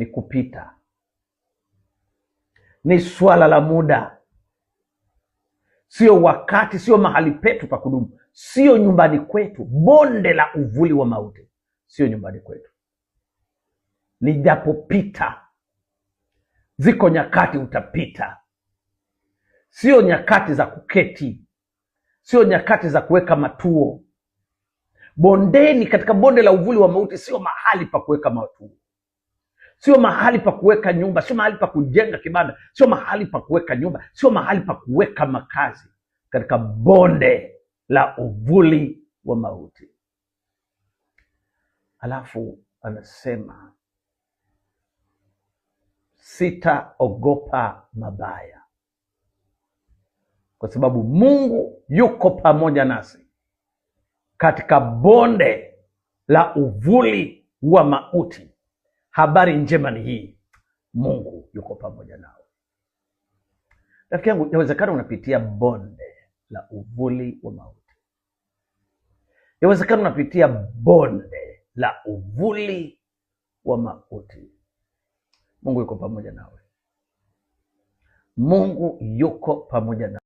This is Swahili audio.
ni kupita, ni swala la muda, sio wakati, sio mahali petu pa kudumu, sio nyumbani kwetu. Bonde la uvuli wa mauti sio nyumbani kwetu. Nijapopita, ziko nyakati utapita, sio nyakati za kuketi, sio nyakati za kuweka matuo. Bondeni, katika bonde la uvuli wa mauti, sio mahali pa kuweka matuo, sio mahali pa kuweka nyumba, sio mahali pa kujenga kibanda, sio mahali pa kuweka nyumba, sio mahali pa kuweka makazi. Katika bonde la uvuli wa mauti. Alafu anasema sitaogopa mabaya, kwa sababu Mungu yuko pamoja nasi. Katika bonde la uvuli wa mauti, habari njema ni hii: Mungu yuko pamoja nawe. Rafiki yangu, yawezekana unapitia bonde la uvuli wa mauti, yawezekana unapitia bonde la uvuli wa mauti. Mungu yuko pamoja nawe. Mungu yuko pamoja nawe.